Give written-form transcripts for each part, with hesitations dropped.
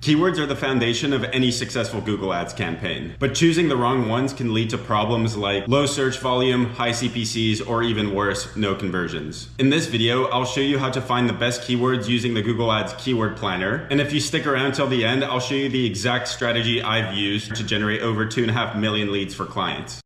Keywords are the foundation of any successful Google Ads campaign, but choosing the wrong ones can lead to problems like low search volume, high CPCs, or even worse, no conversions. In this video, I'll show you how to find the best keywords using the Google Ads Keyword Planner, and if you stick around till the end, I'll show you the exact strategy I've used to generate over 2.5 million leads for clients.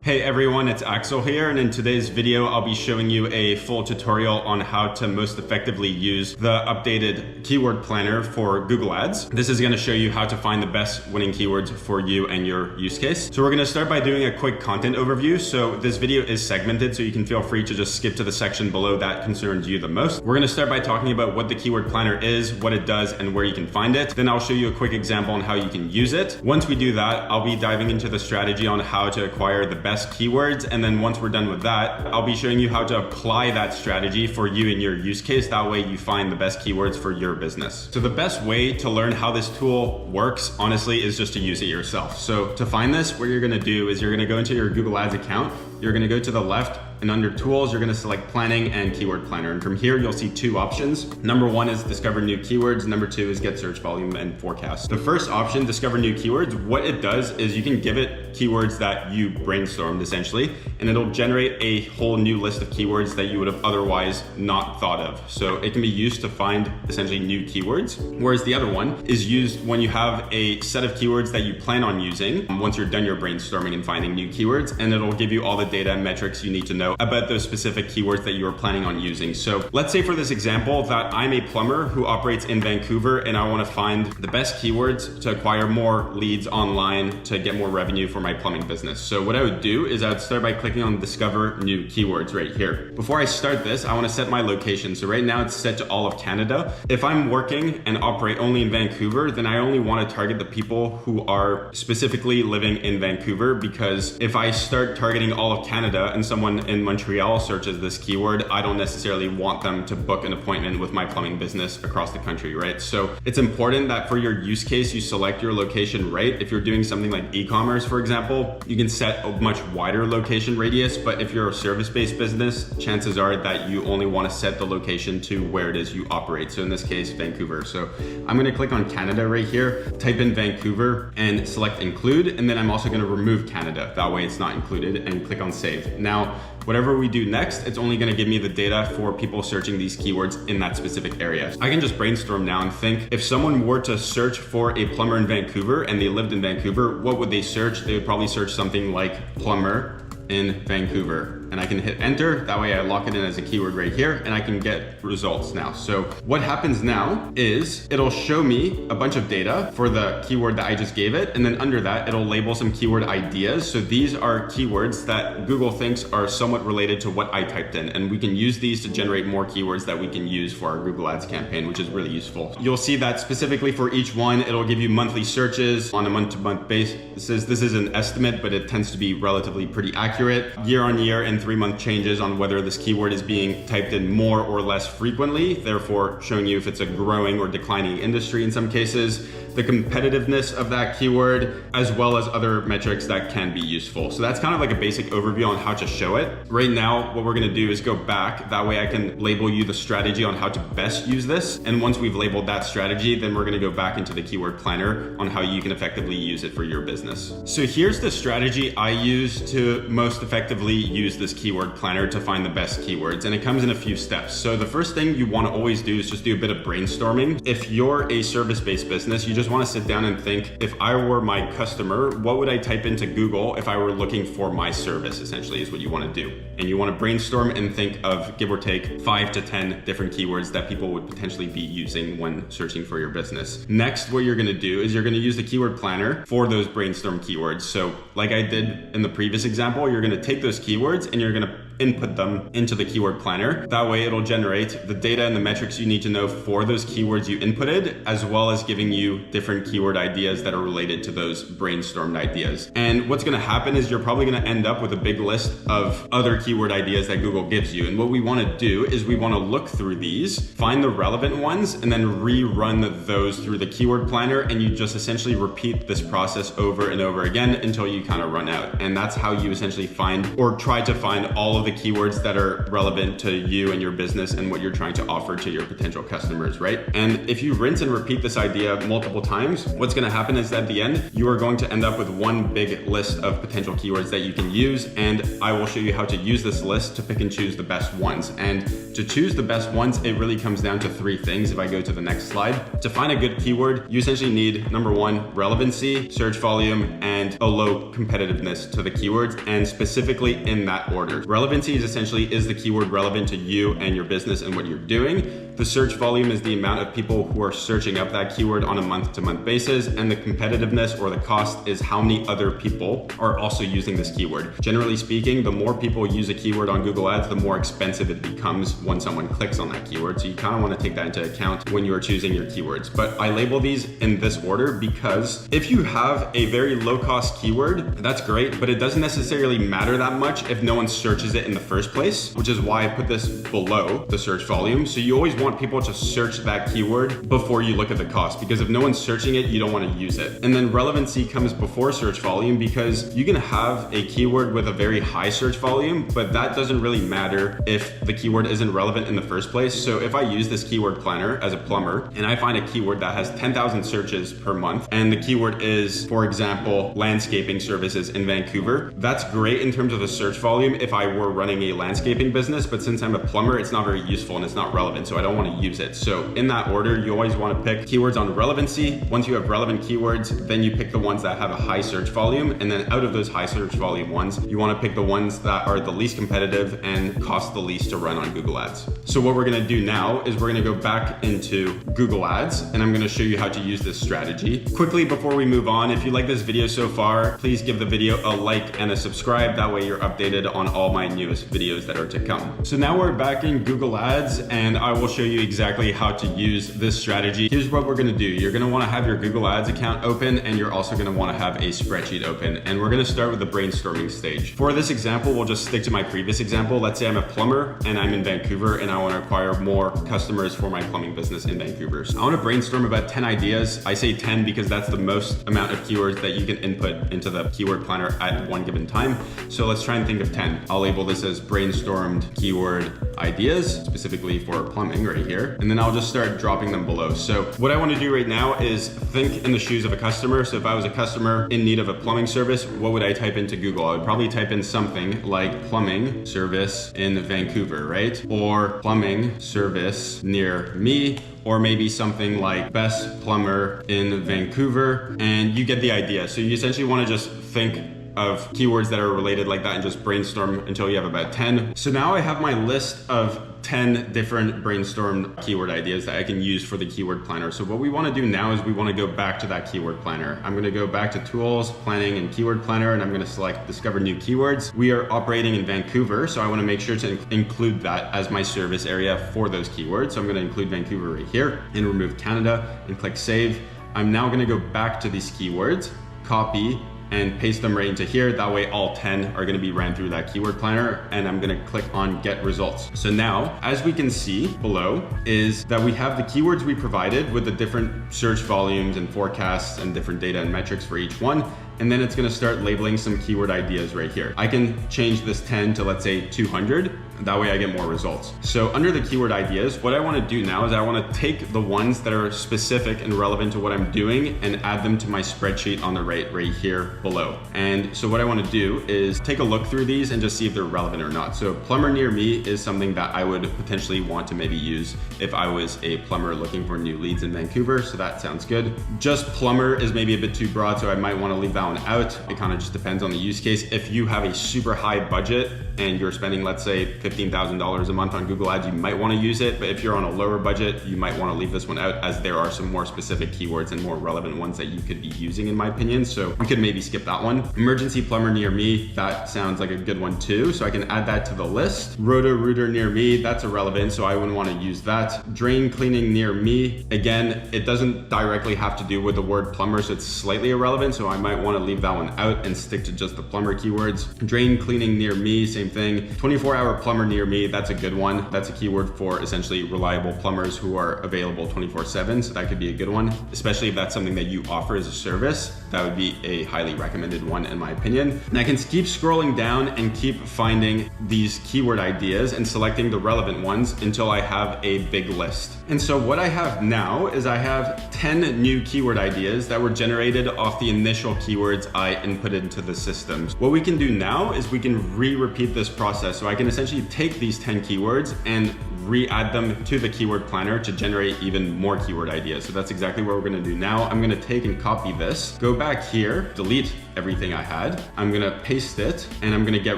Hey everyone, it's Axel here, and in today's video I'll be showing you a full tutorial on how to most effectively use the updated keyword planner for Google Ads. This is going to show you how to find the best winning keywords for you and your use case. So we're going to start by doing a quick content overview. So this video is segmented, so you can feel free to just skip to the section below that concerns you the most. We're going to start by talking about what the keyword planner is, what it does, and where you can find it. Then I'll show you a quick example on how you can use it. Once we do that, I'll be diving into the strategy on how to acquire the best keywords, and then once we're done with that, I'll be showing you how to apply that strategy for you and your use case. That way you find the best keywords for your business. So the best way to learn how this tool works, honestly, is just to use it yourself. So to find this, what you're gonna do is you're gonna go into your Google Ads account, you're gonna go to the left, and under tools, you're gonna select planning and keyword planner. And from here, you'll see two options. Number one is discover new keywords. Number two is get search volume and forecast. The first option, discover new keywords, what it does is you can give it keywords that you brainstormed essentially, and it'll generate a whole new list of keywords that you would have otherwise not thought of. So it can be used to find essentially new keywords. Whereas the other one is used when you have a set of keywords that you plan on using once you're done your brainstorming and finding new keywords, and it'll give you all the data and metrics you need to know about those specific keywords that you are planning on using. So let's say for this example that I'm a plumber who operates in Vancouver and I want to find the best keywords to acquire more leads online to get more revenue for my plumbing business. So what I would do is I would start by clicking on discover new keywords right here. Before I start this, I want to set my location. So right now it's set to all of Canada. If I'm working and operate only in Vancouver, then I only want to target the people who are specifically living in Vancouver, because if I start targeting all of Canada and someone in Montreal searches this keyword, I don't necessarily want them to book an appointment with my plumbing business across the country, right? So it's important that for your use case, you select your location right. If you're doing something like e-commerce, for example, you can set a much wider location radius, but if you're a service-based business, chances are that you only want to set the location to where it is you operate. So in this case, Vancouver. So I'm going to click on Canada right here, type in Vancouver and select include, and then I'm also going to remove Canada. That way it's not included, and click on save. Now, whatever we do next, it's only going to give me the data for people searching these keywords in that specific area. I can just brainstorm now and think, if someone were to search for a plumber in Vancouver and they lived in Vancouver, what would they search? They would probably search something like plumber in Vancouver, and I can hit enter. That way I lock it in as a keyword right here, and I can get results now. So what happens now is it'll show me a bunch of data for the keyword that I just gave it, and then under that it'll label some keyword ideas. So these are keywords that Google thinks are somewhat related to what I typed in, and we can use these to generate more keywords that we can use for our Google Ads campaign, which is really useful. You'll see that specifically for each one, it'll give you monthly searches on a month-to-month basis. This is an estimate, but it tends to be relatively pretty accurate. Year-on-year and 3-month changes on whether this keyword is being typed in more or less frequently, therefore showing you if it's a growing or declining industry in some cases, the competitiveness of that keyword, as well as other metrics that can be useful. So that's kind of like a basic overview on how to show it. Right now, what we're gonna do is go back. That way I can label you the strategy on how to best use this. And once we've labeled that strategy, then we're gonna go back into the keyword planner on how you can effectively use it for your business. So here's the strategy I use to most effectively use this keyword planner to find the best keywords. And it comes in a few steps. So the first thing you wanna always do is just do a bit of brainstorming. If you're a service-based business, you just want to sit down and think, if I were my customer, what would I type into Google if I were looking for my service, essentially is what you want to do. And you want to brainstorm and think of, give or take, 5 to 10 different keywords that people would potentially be using when searching for your business. Next, what you're going to do is you're going to use the keyword planner for those brainstorm keywords. So like I did in the previous example, you're going to take those keywords and you're going to input them into the keyword planner. That way it'll generate the data and the metrics you need to know for those keywords you inputted, as well as giving you different keyword ideas that are related to those brainstormed ideas. And what's gonna happen is you're probably gonna end up with a big list of other keyword ideas that Google gives you. And what we wanna do is we wanna look through these, find the relevant ones, and then rerun those through the keyword planner. And you just essentially repeat this process over and over again until you kind of run out. And that's how you essentially find or try to find all of the keywords that are relevant to you and your business and what you're trying to offer to your potential customers, right? And if you rinse and repeat this idea multiple times, what's going to happen is at the end, you are going to end up with one big list of potential keywords that you can use. And I will show you how to use this list to pick and choose the best ones. And to choose the best ones, it really comes down to three things. If I go to the next slide, to find a good keyword, you essentially need number one, relevancy, search volume, and a low competitiveness to the keywords, and specifically in that order. Relevancy is essentially, is the keyword relevant to you and your business and what you're doing? The search volume is the amount of people who are searching up that keyword on a month-to-month basis, and the competitiveness or the cost is how many other people are also using this keyword. Generally speaking, the more people use a keyword on Google Ads, the more expensive it becomes when someone clicks on that keyword. So you kind of want to take that into account when you are choosing your keywords. But I label these in this order because if you have a very low-cost keyword, that's great, but it doesn't necessarily matter that much if no one searches it in the first place, which is why I put this below the search volume. So you always want people to search that keyword before you look at the cost, because if no one's searching it, you don't want to use it. And then relevancy comes before search volume, because you can have a keyword with a very high search volume, but that doesn't really matter if the keyword isn't relevant in the first place. So if I use this keyword planner as a plumber and I find a keyword that has 10,000 searches per month, and the keyword is, for example, landscaping services in Vancouver, that's great in terms of the search volume if I were running a landscaping business, but since I'm a plumber, it's not very useful and it's not relevant, so I don't want to use it. So in that order, you always want to pick keywords on relevancy. Once you have relevant keywords, then you pick the ones that have a high search volume, and then out of those high search volume ones, you want to pick the ones that are the least competitive and cost the least to run on Google Ads. So what we're going to do now is we're going to go back into Google Ads, and I'm going to show you how to use this strategy. Quickly, before we move on, if you like this video so far, please give the video a like and a subscribe. That way you're updated on all my newest videos that are to come. So now we're back in Google Ads, and I will show you exactly how to use this strategy. Here's what we're going to do. You're going to want to have your Google Ads account open, and you're also going to want to have a spreadsheet open. And we're going to start with the brainstorming stage. For this example, we'll just stick to my previous example. Let's say I'm a plumber and I'm in Vancouver and I want to acquire more customers for my plumbing business in Vancouver. So I want to brainstorm about 10 ideas. I say 10 because that's the most amount of keywords that you can input into the keyword planner at one given time. So let's try and think of 10. I'll label this as brainstormed keyword ideas, specifically for plumbing right here. And then I'll just start dropping them below. So what I want to do right now is think in the shoes of a customer. So if I was a customer in need of a plumbing service, what would I type into Google? I would probably type in something like plumbing service in Vancouver, right? Or plumbing service near me, or maybe something like best plumber in Vancouver, and you get the idea. So you essentially want to just think of keywords that are related like that and just brainstorm until you have about 10. So now I have my list of 10 different brainstormed keyword ideas that I can use for the keyword planner. So what we want to do now is we want to go back to that keyword planner. I'm going to go back to tools, planning, and keyword planner, and I'm going to select discover new keywords. We are operating in Vancouver, so I want to make sure to include that as my service area for those keywords. So I'm going to include Vancouver right here and remove Canada and click save. I'm now going to go back to these keywords, copy, and paste them right into here. That way all 10 are gonna be ran through that keyword planner, and I'm gonna click on get results. So now, as we can see below, is that we have the keywords we provided with the different search volumes and forecasts and different data and metrics for each one. And then it's gonna start labeling some keyword ideas right here. I can change this 10 to, let's say, 200. That way I get more results. So under the keyword ideas, what I wanna do now is I wanna take the ones that are specific and relevant to what I'm doing and add them to my spreadsheet on the right here below. And so what I wanna do is take a look through these and just see if they're relevant or not. So plumber near me is something that I would potentially want to maybe use if I was a plumber looking for new leads in Vancouver. So that sounds good. Just plumber is maybe a bit too broad, so I might wanna leave that one out. It kind of just depends on the use case. If you have a super high budget and you're spending, let's say, $15,000 a month on Google Ads, you might want to use it. But if you're on a lower budget, you might want to leave this one out, as there are some more specific keywords and more relevant ones that you could be using, in my opinion. So we could maybe skip that one. Emergency plumber near me, that sounds like a good one too. So I can add that to the list. Roto-rooter near me, that's irrelevant, so I wouldn't want to use that. Drain cleaning near me, again, it doesn't directly have to do with the word plumber, so it's slightly irrelevant. So I might want to leave that one out and stick to just the plumber keywords. Drain cleaning near me, same thing. 24-hour plumber near me, that's a good one. That's a keyword for essentially reliable plumbers who are available 24/7. So that could be a good one, especially if that's something that you offer as a service. that would be a highly recommended one in my opinion. And I can keep scrolling down and keep finding these keyword ideas and selecting the relevant ones until I have a big list. And so what I have now is I have 10 new keyword ideas that were generated off the initial keywords I inputted into the system. What we can do now is we can repeat this process. So I can essentially take these 10 keywords and re-add them to the keyword planner to generate even more keyword ideas. So that's exactly what we're gonna do now. I'm gonna take and copy this, go back here, delete everything I had. I'm gonna paste it and I'm gonna get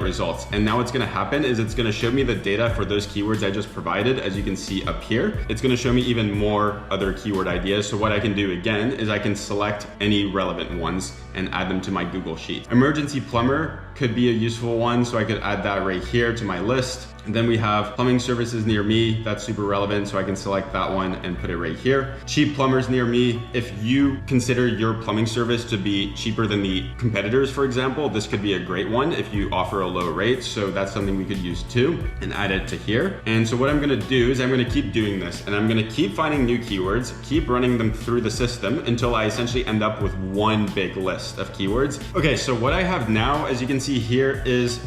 results. And now what's gonna happen is it's gonna show me the data for those keywords I just provided, as you can see up here. It's gonna show me even more other keyword ideas. So what I can do again is I can select any relevant ones and add them to my Google Sheet. Emergency plumber could be a useful one, so I could add that right here to my list. And then we have plumbing services near me. That's super relevant, so I can select that one and put it right here. Cheap plumbers near me. If you consider your plumbing service to be cheaper than the competitors, for example, this could be a great one if you offer a low rate. So that's something we could use too, and add it to here. And so what I'm gonna do is I'm gonna keep doing this, and I'm gonna keep finding new keywords, keep running them through the system until I essentially end up with one big list of keywords. Okay, so what I have now, as you can see here, is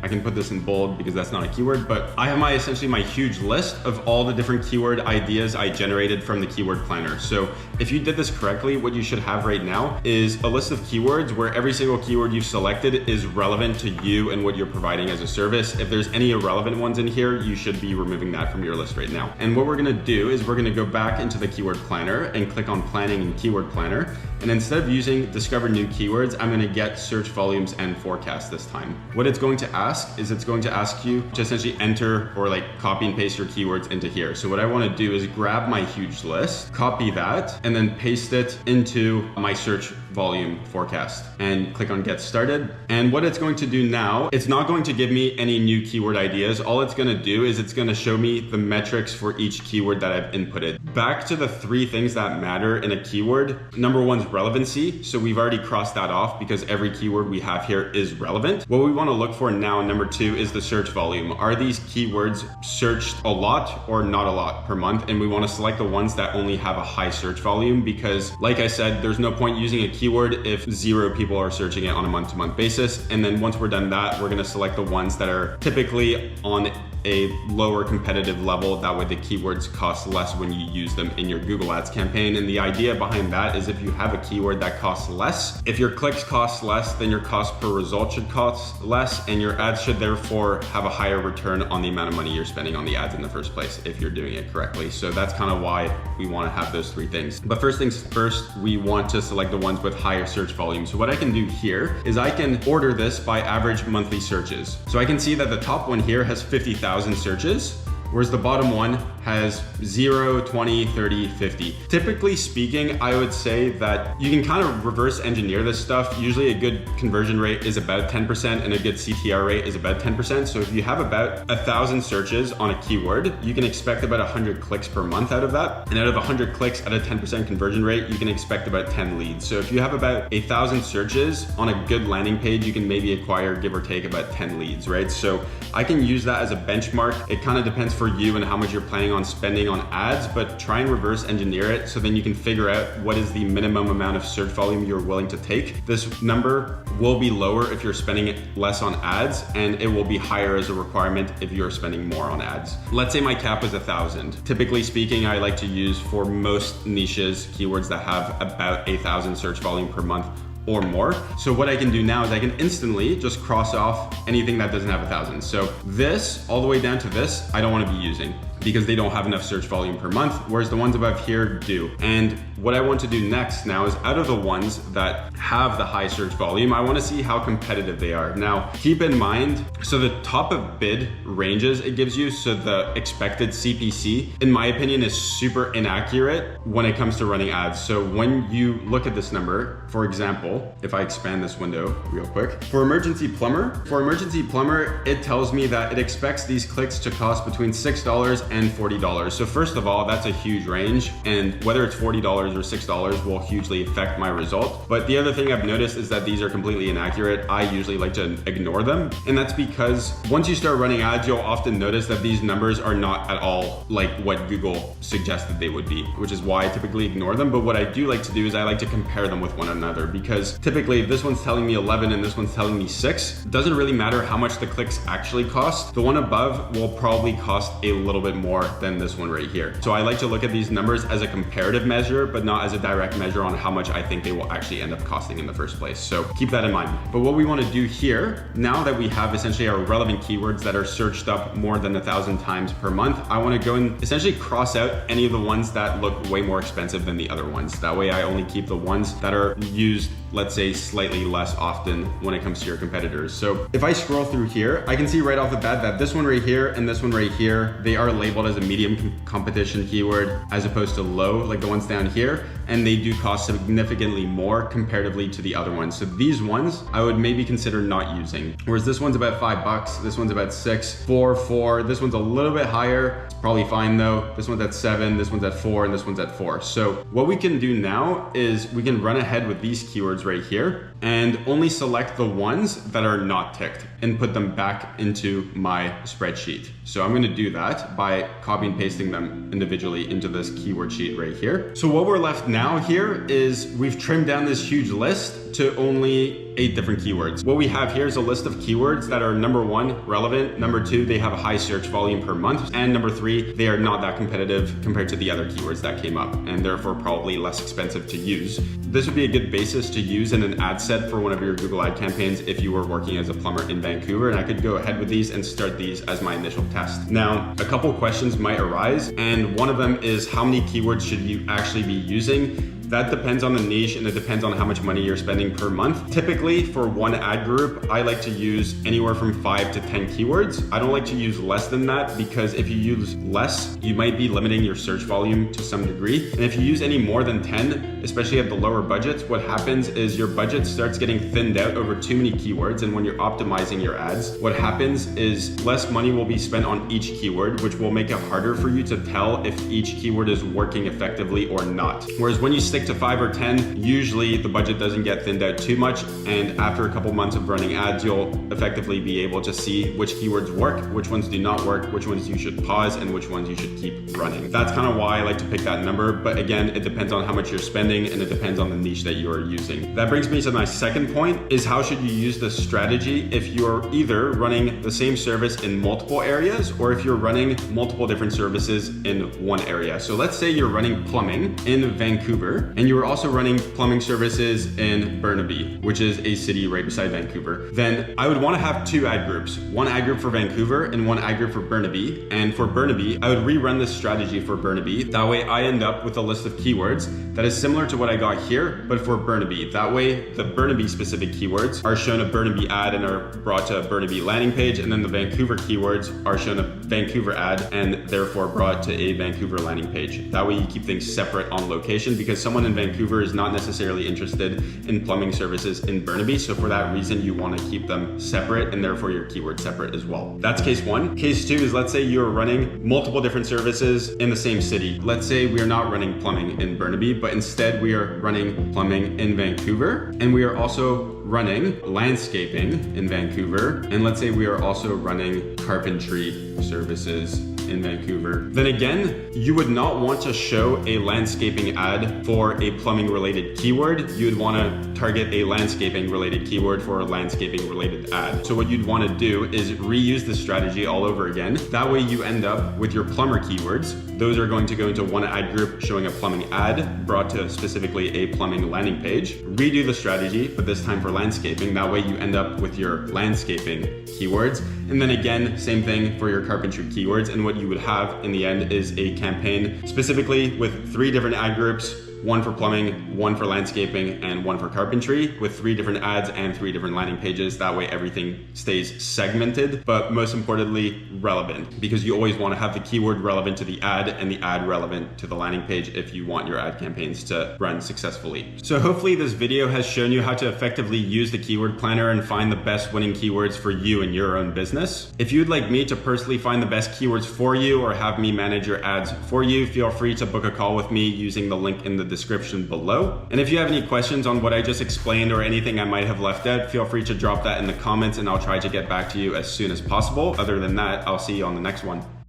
I can put this in bold because that's not a keyword, but I have essentially my huge list of all the different keyword ideas I generated from the keyword planner. So if you did this correctly, what you should have right now is a list of keywords where every single keyword you've selected is relevant to you and what you're providing as a service. If there's any irrelevant ones in here, you should be removing that from your list right now. And what we're gonna do is we're gonna go back into the keyword planner and click on planning and keyword planner. And instead of using discover new keywords, I'm gonna get search volumes and forecast this time. What it's going to ask is it's going to ask you to essentially enter or like copy and paste your keywords into here. So what I want to do is grab my huge list, copy that, and then paste it into my search volume forecast and click on get started. And what it's going to do now, it's not going to give me any new keyword ideas. All it's going to do is it's going to show me the metrics for each keyword that I've inputted. Back to the three things that matter in a keyword. Number one is relevancy. So we've already crossed that off because every keyword we have here is relevant. What we want to look for now, number two, is the search volume. Are these keywords searched a lot or not a lot per month? And we want to select the ones that only have a high search volume because, like I said, there's no point using a keyword if 0 people are searching it on a month-to-month basis. And then once we're done that, we're going to select the ones that are typically on a lower competitive level. That way the keywords cost less when you use them in your Google Ads campaign. And the idea behind that is if you have a keyword that costs less, if your clicks cost less, then your cost per result should cost less, and your ads should therefore have a higher return on the amount of money you're spending on the ads in the first place if you're doing it correctly. So that's kind of why we want to have those three things. But first things first, we want to select the ones with higher search volume. So what I can do here is I can order this by average monthly searches. So I can see that the top one here has 50,000 searches, whereas the bottom one has 0, 20, 30, 50. Typically speaking, I would say that you can kind of reverse engineer this stuff. Usually a good conversion rate is about 10% and a good CTR rate is about 10%. So if you have about 1,000 searches on a keyword, you can expect about 100 clicks per month out of that. And out of 100 clicks at a 10% conversion rate, you can expect about 10 leads. So if you have about 1,000 searches on a good landing page, you can maybe acquire, give or take, about 10 leads, right? So I can use that as a benchmark. It kind of depends for you and how much you're planning on spending on ads, but try and reverse engineer it so then you can figure out what is the minimum amount of search volume you're willing to take. This number will be lower if you're spending less on ads, and it will be higher as a requirement if you're spending more on ads. Let's say my cap was 1,000. Typically speaking, I like to use for most niches keywords that have about 1,000 search volume per month or more. So what I can do now is I can instantly just cross off anything that doesn't have 1,000. So this all the way down to this, I don't want to be using because they don't have enough search volume per month, whereas the ones above here do. And what I want to do next now is out of the ones that have the high search volume, I want to see how competitive they are. Now, keep in mind, so the top of bid ranges it gives you, so the expected CPC, in my opinion, is super inaccurate when it comes to running ads. So when you look at this number, for example, if I expand this window real quick, for emergency plumber, it tells me that it expects these clicks to cost between $6 and $40. So first of all, that's a huge range, and whether it's $40 or $6 will hugely affect my result. But the other thing I've noticed is that these are completely inaccurate. I usually like to ignore them, and that's because once you start running ads, you'll often notice that these numbers are not at all like what Google suggested they would be, which is why I typically ignore them. But what I do like to do is I like to compare them with one another, because typically if this one's telling me 11 and this one's telling me 6, it doesn't really matter how much the clicks actually cost. The one above will probably cost a little bit more than this one right here. So I like to look at these numbers as a comparative measure, but not as a direct measure on how much I think they will actually end up costing in the first place. So keep that in mind. But what we want to do here, now that we have essentially our relevant keywords that are searched up more than 1,000 times per month, I want to go and essentially cross out any of the ones that look way more expensive than the other ones. That way I only keep the ones that are used, let's say, slightly less often when it comes to your competitors. So if I scroll through here, I can see right off the bat that this one right here and this one right here, they are labeled as a medium competition keyword as opposed to low, like the ones down here, and they do cost significantly more comparatively to the other ones. So these ones I would maybe consider not using. Whereas this one's about $5, this one's about 6, 4, this one's a little bit higher. It's probably fine though. This one's at 7, this one's at 4, and this one's at 4. So what we can do now is we can run ahead with these keywords right here and only select the ones that are not ticked and put them back into my spreadsheet. So I'm going to do that by copy and pasting them individually into this keyword sheet right here. So what we're left now here is we've trimmed down this huge list to only 8 different keywords. What we have here is a list of keywords that are number 1, relevant, number 2, they have a high search volume per month, and number 3, they are not that competitive compared to the other keywords that came up, and therefore probably less expensive to use. This would be a good basis to use in an ad set for one of your Google ad campaigns if you were working as a plumber in Vancouver, and I could go ahead with these and start these as my initial test. Now, a couple questions might arise, and one of them is how many keywords should you actually be using? That depends on the niche and it depends on how much money you're spending per month. Typically for one ad group, I like to use anywhere from 5 to 10 keywords. I don't like to use less than that because if you use less, you might be limiting your search volume to some degree. And if you use any more than 10, especially at the lower budgets, what happens is your budget starts getting thinned out over too many keywords. And when you're optimizing your ads, what happens is less money will be spent on each keyword, which will make it harder for you to tell if each keyword is working effectively or not. Whereas when you stick to 5 or 10, usually the budget doesn't get thinned out too much, and after a couple months of running ads, you'll effectively be able to see which keywords work, which ones do not work, which ones you should pause, and which ones you should keep running. That's kind of why I like to pick that number, but again, it depends on how much you're spending and it depends on the niche that you are using. That brings me to my second point, is how should you use this strategy if you're either running the same service in multiple areas or if you're running multiple different services in one area. So let's say you're running plumbing in Vancouver, and you are also running plumbing services in Burnaby, which is a city right beside Vancouver. Then I would want to have 2 ad groups, one ad group for Vancouver and one ad group for Burnaby. And for Burnaby, I would rerun this strategy for Burnaby. That way I end up with a list of keywords that is similar to what I got here, but for Burnaby. That way the Burnaby specific keywords are shown a Burnaby ad and are brought to a Burnaby landing page, and then the Vancouver keywords are shown a Vancouver ad and therefore brought to a Vancouver landing page. That way you keep things separate on location, because someone in Vancouver is not necessarily interested in plumbing services in Burnaby. So for that reason, you want to keep them separate and therefore your keyword separate as well. That's case 1. Case 2 is, let's say you're running multiple different services in the same city. Let's say we are not running plumbing in Burnaby, but instead we are running plumbing in Vancouver, and we are also running landscaping in Vancouver, and let's say we are also running carpentry services in Vancouver. Then again, you would not want to show a landscaping ad for a plumbing related keyword. You would want to target a landscaping related keyword for a landscaping related ad. So what you'd want to do is reuse the strategy all over again. That way you end up with your plumber keywords. Those are going to go into one ad group showing a plumbing ad brought to specifically a plumbing landing page. Redo the strategy, but this time for landscaping. That way you end up with your landscaping keywords. And then again, same thing for your carpentry keywords. And what you would have in the end is a campaign specifically with 3 different ad groups one for plumbing, one for landscaping, and one for carpentry, with 3 different ads and 3 different landing pages. That way everything stays segmented, but most importantly, relevant, because you always want to have the keyword relevant to the ad and the ad relevant to the landing page if you want your ad campaigns to run successfully. So hopefully this video has shown you how to effectively use the keyword planner and find the best winning keywords for you and your own business. If you'd like me to personally find the best keywords for you or have me manage your ads for you, feel free to book a call with me using the link in the description below. And if you have any questions on what I just explained or anything I might have left out, feel free to drop that in the comments and I'll try to get back to you as soon as possible. Other than that, I'll see you on the next one.